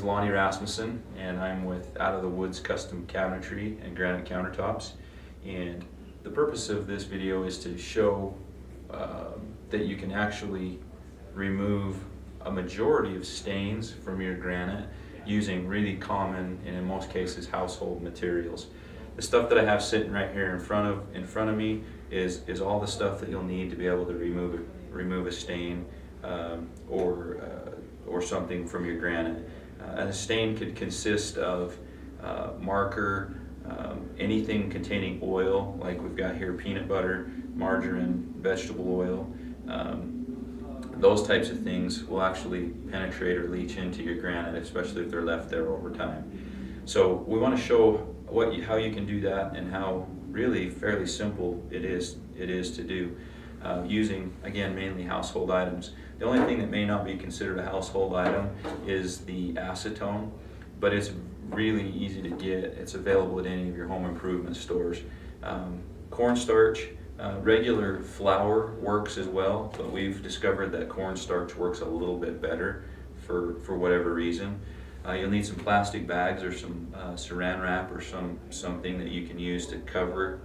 is Lonnie Rasmussen, and I'm with Out of the Woods Custom Cabinetry and Granite Countertops. And the purpose of this video is to show that you can actually remove a majority of stains from your granite using really common and in most cases household materials. The stuff that I have sitting right here in front of me is all the stuff that you'll need to be able to remove a stain or something from your granite. And a stain could consist of marker, anything containing oil, like we've got here peanut butter, margarine, vegetable oil. Those types of things will actually penetrate or leach into your granite, especially if they're left there over time. So we want to show how you can do that and how really fairly simple it is to do using, again, mainly household items. The only thing that may not be considered a household item is the acetone, but it's really easy to get. It's available at any of your home improvement stores. Cornstarch, regular flour works as well, but we've discovered that cornstarch works a little bit better for whatever reason. You'll need some plastic bags or some saran wrap or something that you can use to cover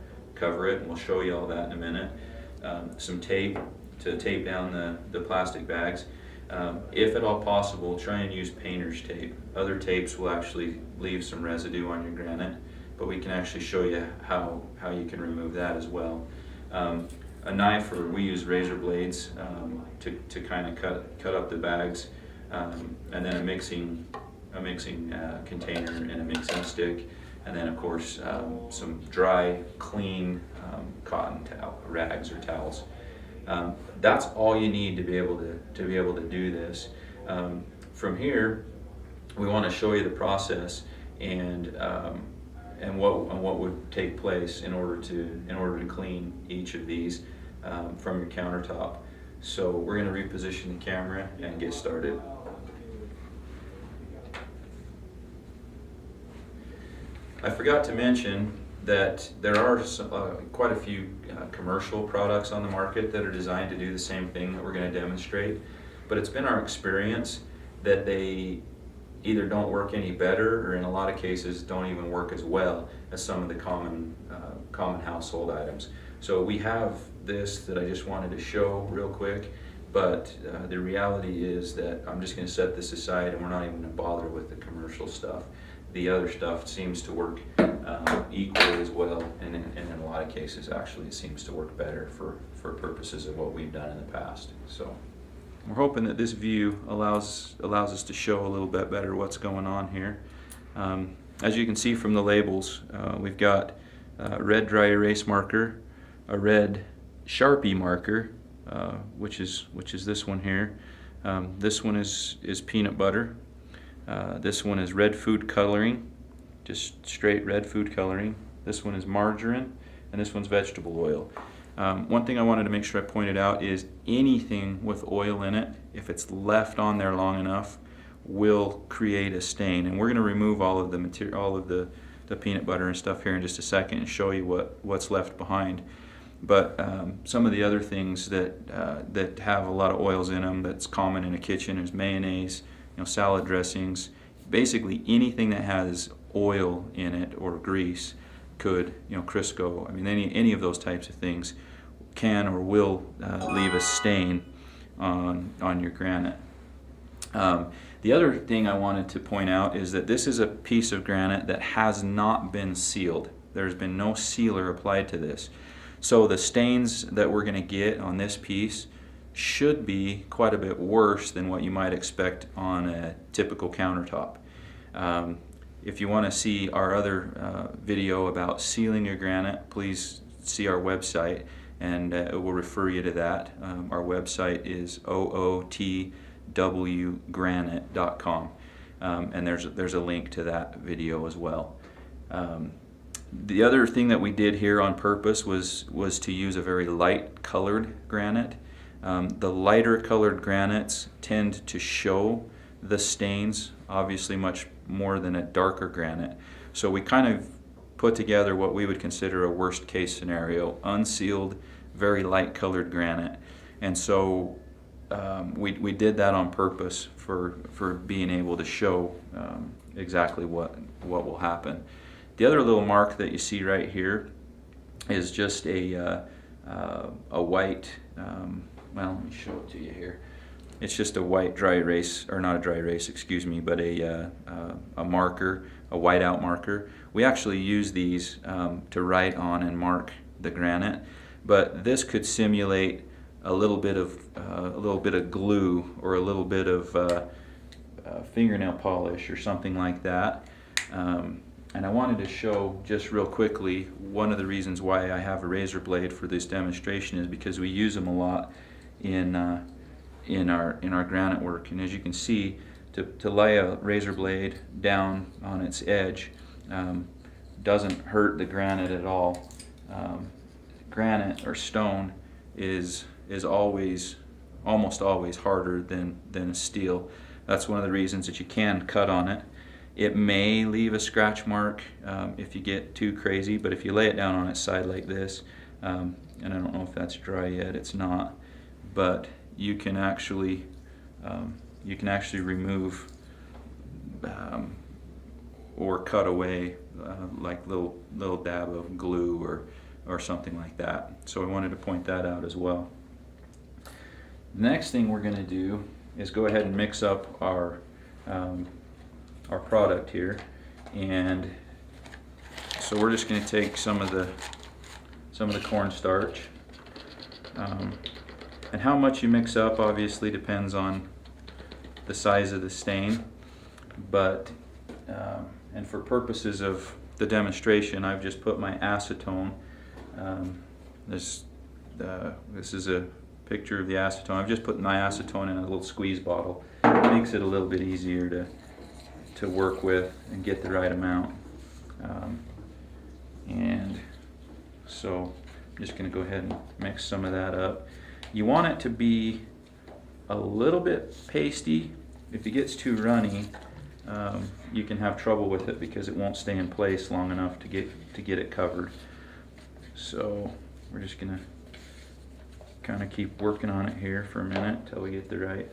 it, and we'll show you all that in a minute. Some tape to tape down the plastic bags. If at all possible, try and use painter's tape. Other tapes will actually leave some residue on your granite, but we can actually show you how you can remove that as well. A knife, or we use razor blades to kind of cut up the bags, and then a mixing container and a mixing stick, and then of course some dry, clean cotton rags or towels. That's all you need to be able to do this. From here, we want to show you the process and what would take place in order to clean each of these from your countertop. So we're going to reposition the camera and get started. I forgot to mention that there are quite a few commercial products on the market that are designed to do the same thing that we're going to demonstrate, but it's been our experience that they either don't work any better, or in a lot of cases don't even work as well as some of the common household items. So we have this that I just wanted to show real quick, but the reality is that I'm just going to set this aside and we're not even going to bother with the commercial stuff. The other stuff seems to work equally as well, and in a lot of cases actually it seems to work better for purposes of what we've done in the past. So we're hoping that this view allows us to show a little bit better what's going on here. As you can see from the labels, we've got a red dry erase marker, a red Sharpie marker, which is this one here. This one is peanut butter. This one is red food coloring, just straight red food coloring. This one is margarine, and this one's vegetable oil. One thing I wanted to make sure I pointed out is anything with oil in it, if it's left on there long enough, will create a stain. And we're going to remove all of the material, all of the peanut butter and stuff here in just a second, and show you what's left behind. But some of the other things that have a lot of oils in them that's common in a kitchen is mayonnaise, salad dressings, basically anything that has oil in it or grease could, Crisco, I mean any of those types of things can or will leave a stain on your granite. The other thing I wanted to point out is that this is a piece of granite that has not been sealed. There's been no sealer applied to this. So the stains that we're going to get on this piece should be quite a bit worse than what you might expect on a typical countertop. If you want to see our other video about sealing your granite, please see our website, and it will refer you to that. Our website is ootwgranite.com, and there's a link to that video as well. The other thing that we did here on purpose was to use a very light colored granite. The lighter colored granites tend to show the stains obviously much more than a darker granite. So we kind of put together what we would consider a worst case scenario: unsealed, very light colored granite. And so we did that on purpose for being able to show exactly what will happen. The other little mark that you see right here is just a white, well, let me show it to you here. It's just a white dry erase, or not a dry erase, excuse me, but a marker, a whiteout marker. We actually use these to write on and mark the granite, but this could simulate a little bit of glue or a little bit of fingernail polish or something like that. And I wanted to show just real quickly, one of the reasons why I have a razor blade for this demonstration is because we use them a lot in our granite work. And as you can see, to lay a razor blade down on its edge doesn't hurt the granite at all. Granite or stone is almost always harder than steel. That's one of the reasons that you can cut on it. It may leave a scratch mark if you get too crazy, but if you lay it down on its side like this, and I don't know if that's dry yet, it's not, but you can actually remove or cut away like little dab of glue or something like that. So I wanted to point that out as well. The next thing we're going to do is go ahead and mix up our product here, and so we're just going to take some of the cornstarch, and how much you mix up obviously depends on the size of the stain, but and for purposes of the demonstration, I've just put my acetone. This is a picture of the acetone. I've just put my acetone in a little squeeze bottle. It makes it a little bit easier to work with and get the right amount. And so I'm just going to go ahead and mix some of that up. You want it to be a little bit pasty. If it gets too runny, you can have trouble with it because it won't stay in place long enough to get it covered. So we're just going to kind of keep working on it here for a minute till we get the right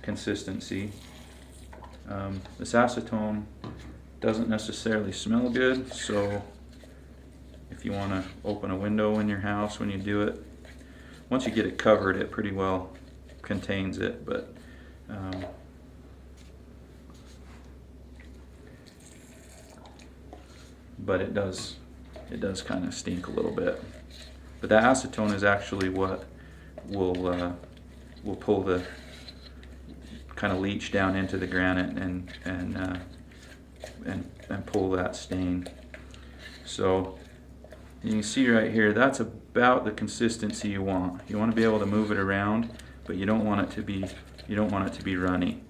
consistency. This acetone doesn't necessarily smell good, so if you want to open a window in your house when you do it, once you get it covered, it pretty well contains it, but it does kind of stink a little bit. But that acetone is actually what will pull the kind of leach down into the granite and pull that stain. So you can see right here, that's about the consistency you want. You want to be able to move it around, but you don't want it to be runny.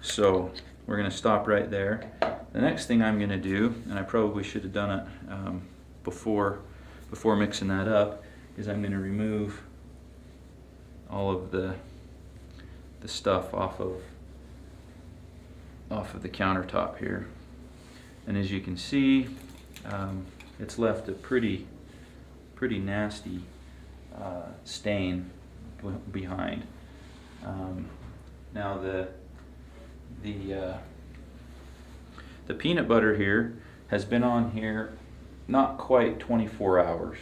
So we're going to stop right there. The next thing I'm going to do, and I probably should have done it before mixing that up, is I'm going to remove all of the stuff off of the countertop here. And as you can see, it's left a pretty nasty stain behind. Now the peanut butter here has been on here not quite 24 hours.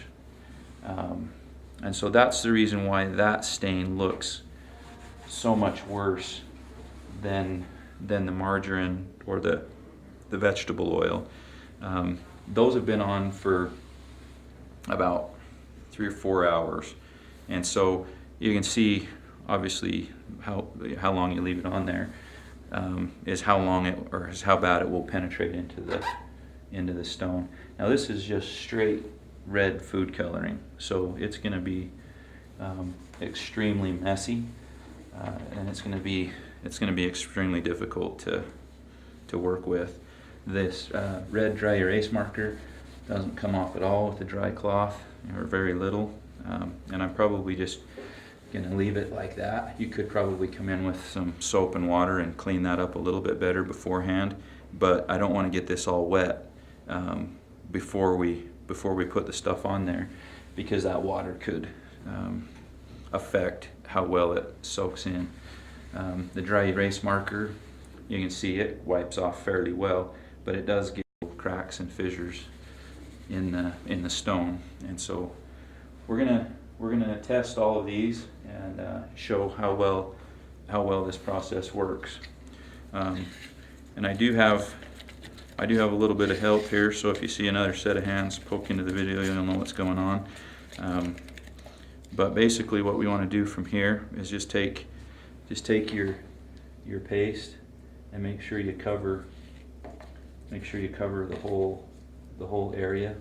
And so that's the reason why that stain looks so much worse than the margarine or the vegetable oil. Those have been on for about 3 or 4 hours, and so you can see obviously how long you leave it on there is how bad it will penetrate into the stone. Now this is just straight red food coloring, so it's going to be extremely messy, and it's going to be extremely difficult to work with. This red dry erase marker doesn't come off at all with a dry cloth, or very little, and I'm probably just going to leave it like that. You could probably come in with some soap and water and clean that up a little bit better beforehand, but I don't want to get this all wet before we put the stuff on there, because that water could affect how well it soaks in. The dry erase marker, you can see it wipes off fairly well, but it does get cracks and fissures in the stone, and so we're gonna test all of these and show how well this process works. And I do have a little bit of help here, so if you see another set of hands poke into the video, you'll know what's going on. But basically what we want to do from here is just take your paste and make sure you cover the whole area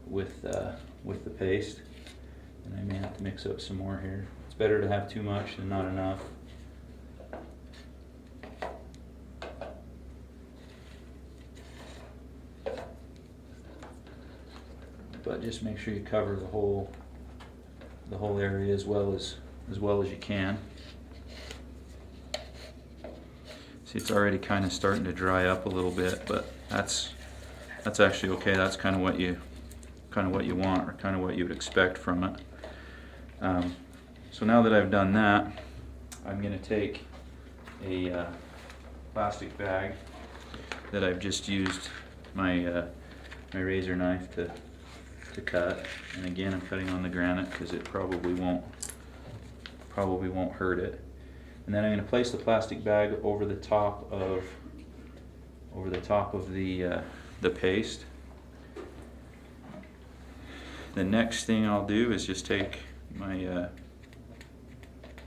with the paste. And I may have to mix up some more here. It's better to have too much than not enough. But just make sure you cover the whole area as well as you can. See, it's already kind of starting to dry up a little bit, but that's actually okay. That's kind of what you want, or kind of what you would expect from it. So now that I've done that, I'm going to take a plastic bag that I've just used my razor knife to cut, and again I'm cutting on the granite because it probably won't hurt it. And then I'm going to place the plastic bag over the top of the paste. The next thing I'll do is just take my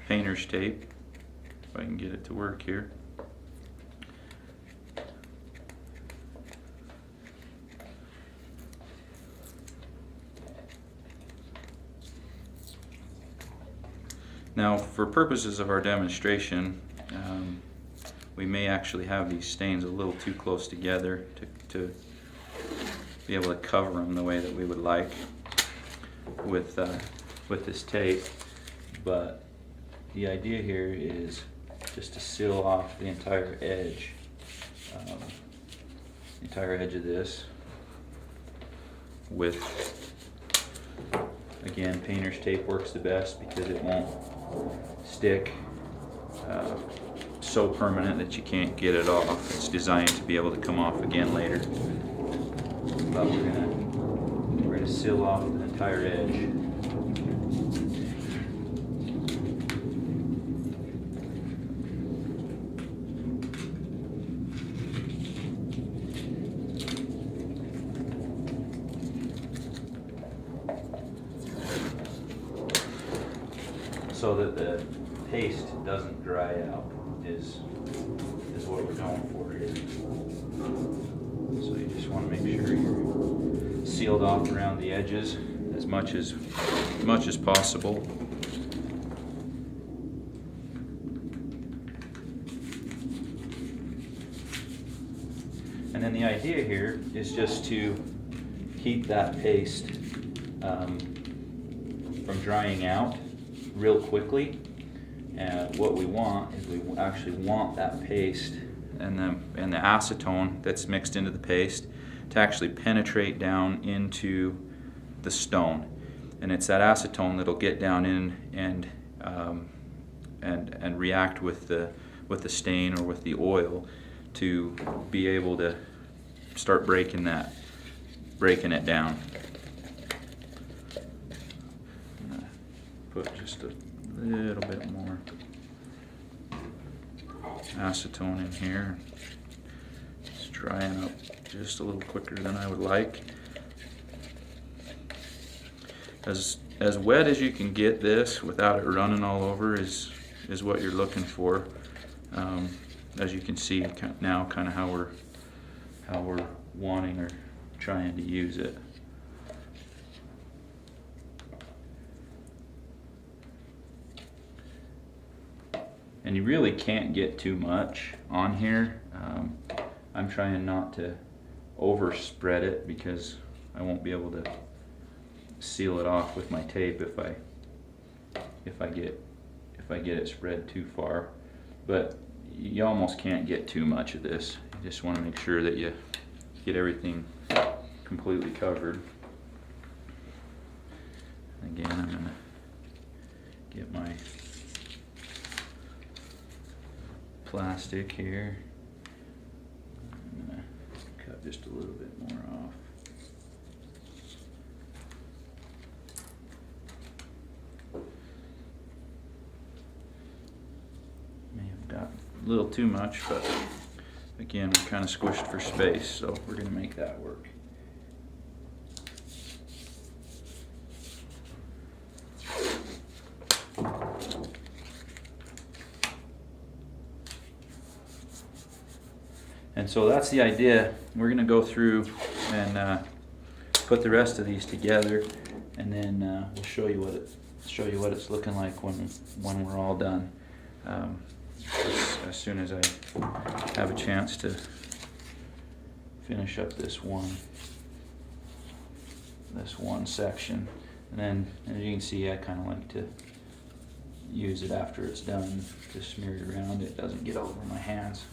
painter's tape, if I can get it to work here. Now, for purposes of our demonstration, we may actually have these stains a little too close together to be able to cover them the way that we would like with this tape. But the idea here is just to seal off the entire edge of this with, again, painter's tape works the best because it won't stick so permanent that you can't get it off. It's designed to be able to come off again later. But we're gonna seal off the entire edge. So that the paste doesn't dry out is what we're going for here. So you just want to make sure you're sealed off around the edges as much as possible. And then the idea here is just to keep that paste from drying out real quickly. And what we want is we actually want that paste and the acetone that's mixed into the paste to actually penetrate down into the stone. And it's that acetone that'll get down in and react with the stain or with the oil to be able to start breaking it down. Put just a little bit more acetone in here. It's drying up just a little quicker than I would like. As wet as you can get this without it running all over is what you're looking for. As you can see now, kind of how we're wanting or trying to use it. And you really can't get too much on here. I'm trying not to overspread it because I won't be able to seal it off with my tape if I get it spread too far. But you almost can't get too much of this. You just want to make sure that you get everything completely covered. Again, I'm going to get my plastic here. I'm going to cut just a little bit more off. May have got a little too much, but again, we're kind of squished for space, so we're going to make that work. And so that's the idea. We're going to go through and put the rest of these together, and then we'll show you what it's looking like when we're all done. As soon as I have a chance to finish up this one section, and then as you can see, I kind of like to use it after it's done to smear it around. It doesn't get all over my hands.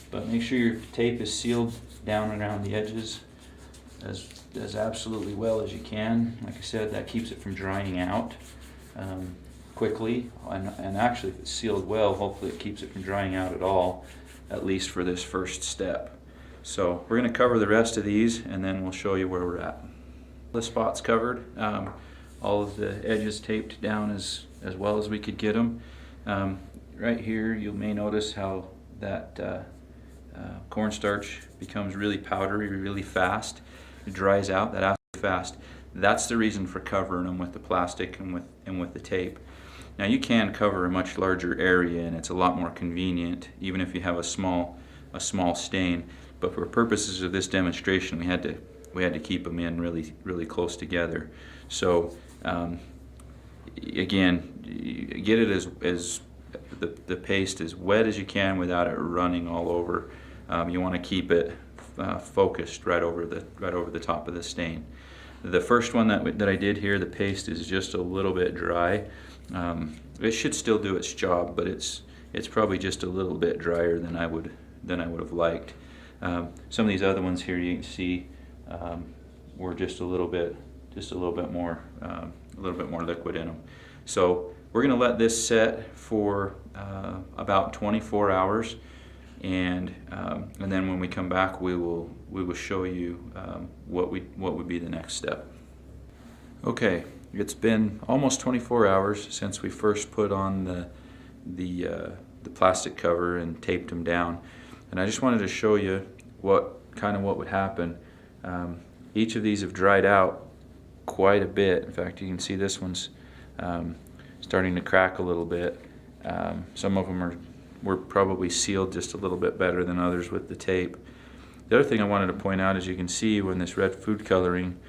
But make sure your tape is sealed down around the edges as absolutely well as you can. Like I said, that keeps it from drying out quickly, and actually if it's sealed well, hopefully it keeps it from drying out at all, at least for this first step. So we're going to cover the rest of these, and then we'll show you where we're at. The spots covered, all of the edges taped down as well as we could get them. Right here you may notice how that cornstarch becomes really powdery really fast. It dries out that fast. That's the reason for covering them with the plastic and with the tape. Now you can cover a much larger area, and it's a lot more convenient even if you have a small stain. But for purposes of this demonstration, we had to keep them in really close together. So again, get it as the paste as wet as you can without it running all over. You want to keep it focused right over the top of the stain. The first one that I did here, the paste is just a little bit dry. It should still do its job, but it's probably just a little bit drier than I would have liked. Some of these other ones here you can see were just a little bit more liquid in them. So we're going to let this set for about 24 hours, and then when we come back, we will show you what would be the next step. Okay, it's been almost 24 hours since we first put on the plastic cover and taped them down, and I just wanted to show you what would happen. Each of these have dried out quite a bit. In fact, you can see this one's starting to crack a little bit. Some of them were probably sealed just a little bit better than others with the tape. The other thing I wanted to point out is you can see when this red food coloring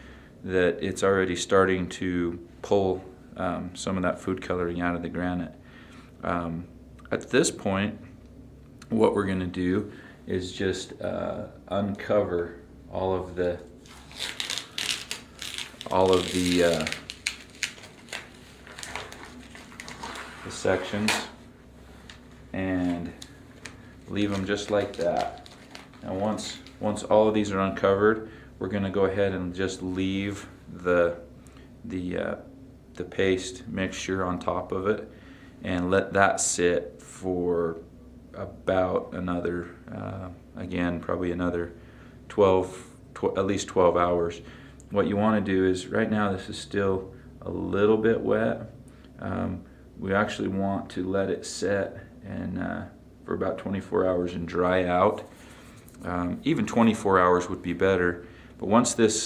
that it's already starting to pull some of that food coloring out of the granite. At this point, what we're going to do is just uncover all of the sections and leave them just like that. Now once all of these are uncovered, we're going to go ahead and just leave the paste mixture on top of it and let that sit for about another again probably another at least 12 hours. What you want to do is, right now this is still a little bit wet. We actually want to let it set and for about 24 hours and dry out. Even 24 hours would be better, but once the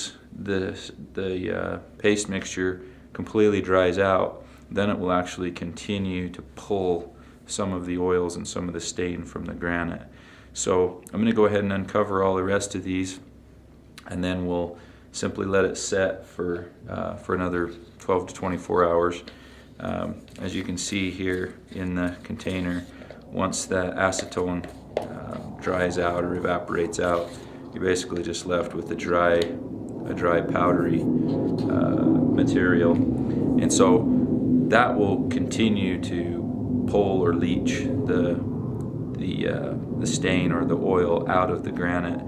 paste mixture completely dries out, then it will actually continue to pull some of the oils and some of the stain from the granite. So I'm going to go ahead and uncover all the rest of these, and then we'll simply let it set for another 12 to 24 hours. As you can see here in the container, once that acetone dries out or evaporates out, you're basically just left with a dry powdery material, and so that will continue to pull or leach the stain or the oil out of the granite.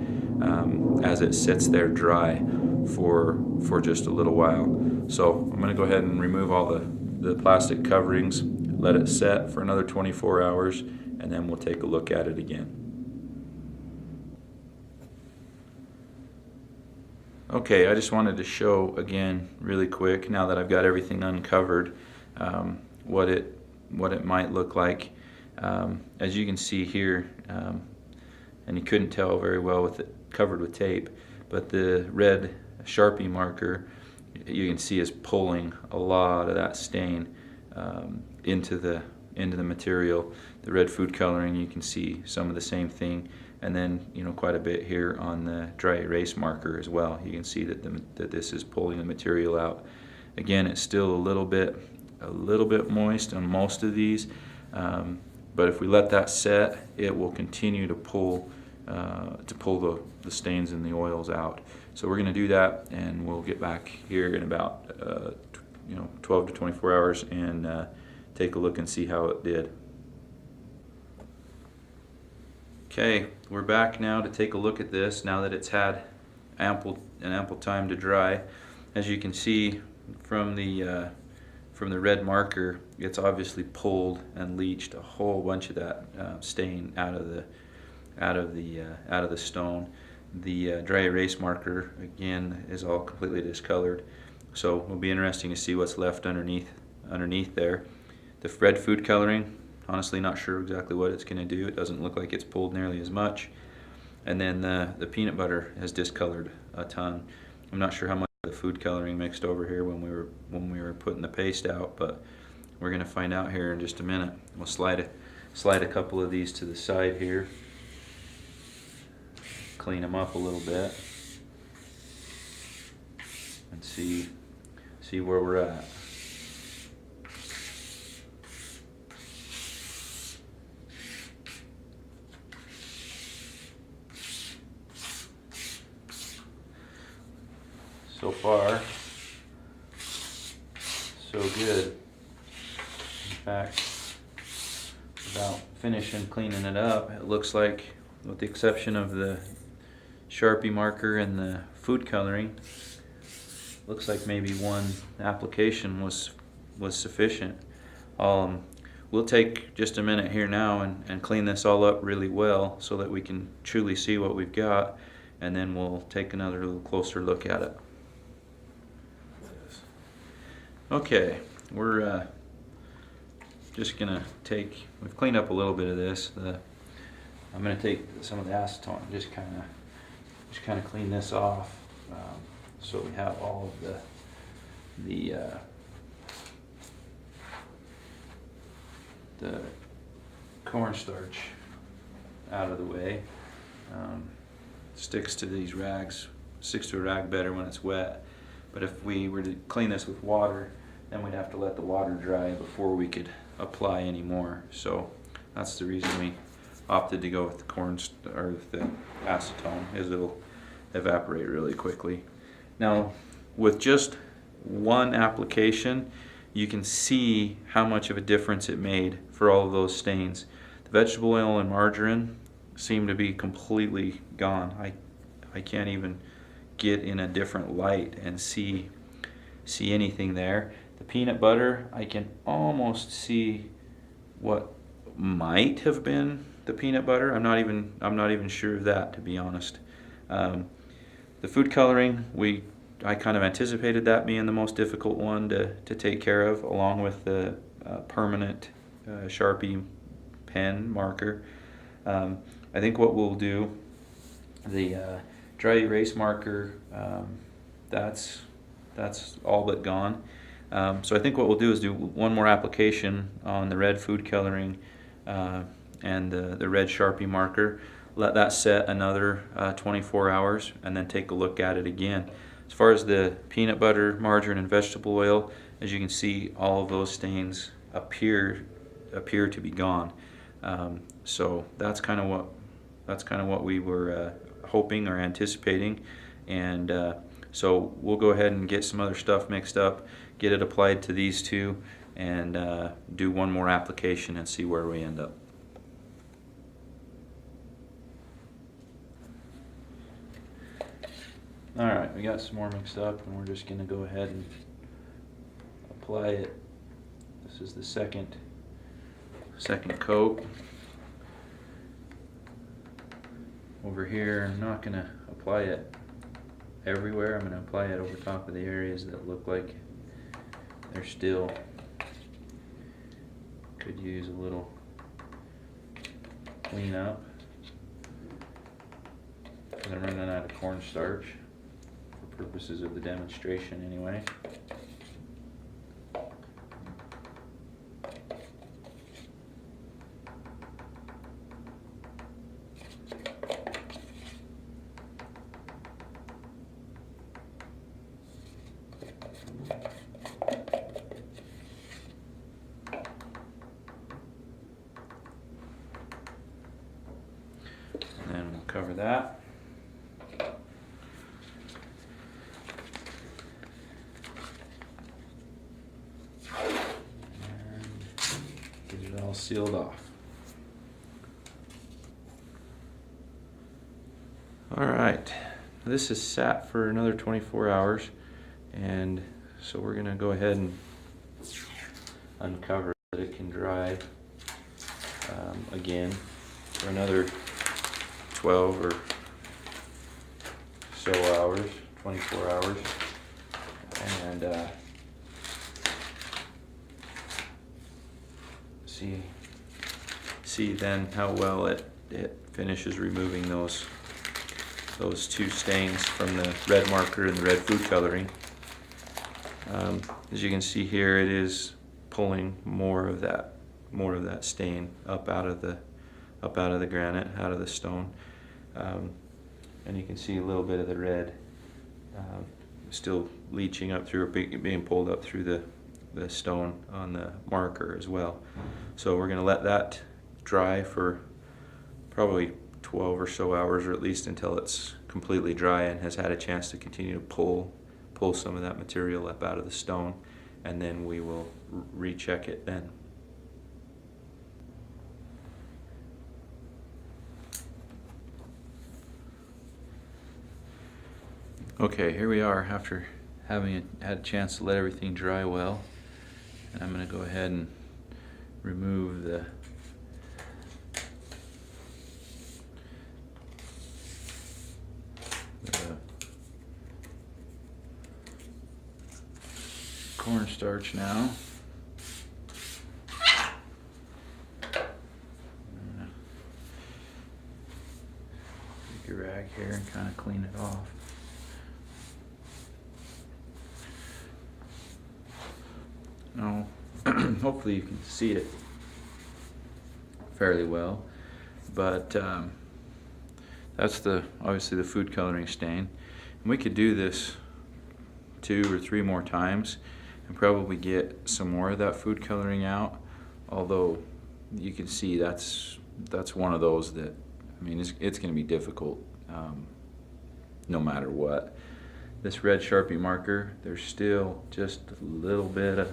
as it sits there dry for just a little while. So I'm going to go ahead and remove all the plastic coverings, let it set for another 24 hours, and then we'll take a look at it again. Okay, I just wanted to show again really quick, now that I've got everything uncovered, what it might look like. As you can see here, and you couldn't tell very well with it covered with tape, but the red Sharpie marker, you can see, is pulling a lot of that stain into the material. The red food coloring, you can see some of the same thing, and then quite a bit here on the dry erase marker as well. You can see that this is pulling the material out. Again, it's still a little bit moist on most of these, but if we let that set, it will continue to pull the stains and the oils out. So we're going to do that, and we'll get back here in about 12 to 24 hours and take a look and see how it did. Okay, we're back now to take a look at this now that it's had ample time to dry. As you can see from the red marker, it's obviously pulled and leached a whole bunch of that stain out of the stone. The dry erase marker, again, is all completely discolored, so it'll be interesting to see what's left underneath there. The red food coloring, honestly not sure exactly what it's going to do. It doesn't look like it's pulled nearly as much. And then the peanut butter has discolored a ton. I'm not sure how much of the food coloring mixed over here when we were putting the paste out, but we're going to find out here in just a minute. We'll slide a couple of these to the side here, clean them up a little bit, and see where we're at. So far, so good. In fact, without finishing cleaning it up, it looks like, with the exception of the Sharpie marker and the food coloring, looks like maybe one application was sufficient. We'll take just a minute here now and clean this all up really well so that we can truly see what we've got, and then we'll take another little closer look at it. Okay, we're just gonna we've cleaned up a little bit of this. I'm gonna take some of the acetone and just kind of clean this off, so we have all of the cornstarch out of the way. Sticks to these rags, sticks to a rag better when it's wet. But if we were to clean this with water, then we'd have to let the water dry before we could apply any more. So that's the reason we opted to go with the acetone, is it'll evaporate really quickly. Now, with just one application, you can see how much of a difference it made for all of those stains. The vegetable oil and margarine seem to be completely gone. I can't even get in a different light and see anything there. The peanut butter, I can almost see what might have been the peanut butter. I'm not even sure of that, to be honest. The food coloring, I kind of anticipated that being the most difficult one to take care of, along with the permanent Sharpie pen marker. I think what we'll do, the dry erase marker, that's all but gone. So I think what we'll do is do one more application on the red food coloring and the red Sharpie marker. Let that set another 24 hours, and then take a look at it again. As far as the peanut butter, margarine, and vegetable oil, as you can see, all of those stains appear to be gone. So that's kind of what we were hoping or anticipating, and so we'll go ahead and get some other stuff mixed up, get it applied to these two, and do one more application and see where we end up. Alright, we got some more mixed up and we're just going to go ahead and apply it. This is the second coat. Over here, I'm not going to apply it everywhere. I'm going to apply it over top of the areas that look like they're still could use a little clean up. Because I'm running out of cornstarch for purposes of the demonstration anyway. And then we'll cover that. And get it all sealed off. All right, this is sat for another 24 hours, and so we're gonna go ahead and uncover that it can dry again for another 12 or so hours, 24 hours, and see then how well it finishes removing those two stains from the red marker and the red food coloring. As you can see here, it is pulling more of that stain up out of the granite, out of the stone, and you can see a little bit of the red still leaching up through, or being pulled up through the stone on the marker as well. So we're going to let that dry for probably 12 or so hours, or at least until it's completely dry and has had a chance to continue to pull some of that material up out of the stone, and then we will recheck it then. Okay, here we are after having had a chance to let everything dry well, and I'm going to go ahead and remove the cornstarch now. Take your rag here and kind of clean it off. Now, hopefully you can see it fairly well, but that's obviously the food coloring stain. And we could do this 2 or 3 more times and probably get some more of that food coloring out, although you can see that's one of those that, I mean, it's going to be difficult no matter what. This red Sharpie marker, there's still just a little bit of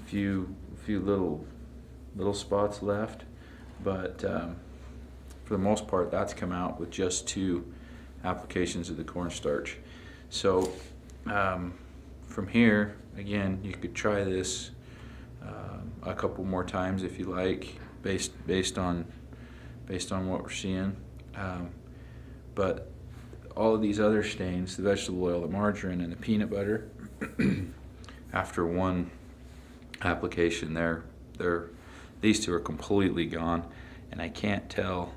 few little spots left, but for the most part that's come out with just 2 applications of the cornstarch. So from here, again, you could try this a couple more times if you like, based on what we're seeing. But all of these other stains, the vegetable oil, the margarine, and the peanut butter, after one application, these 2 are completely gone, and I can't tell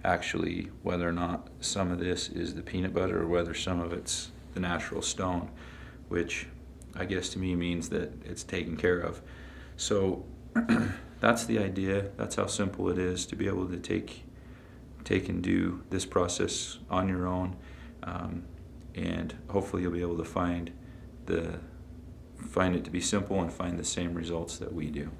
actually whether or not some of this is the peanut butter or whether some of it's the natural stone, which I guess to me means that it's taken care of. So that's the idea. That's how simple it is to be able to take and do this process on your own, and hopefully you'll be able to find it to be simple and find the same results that we do.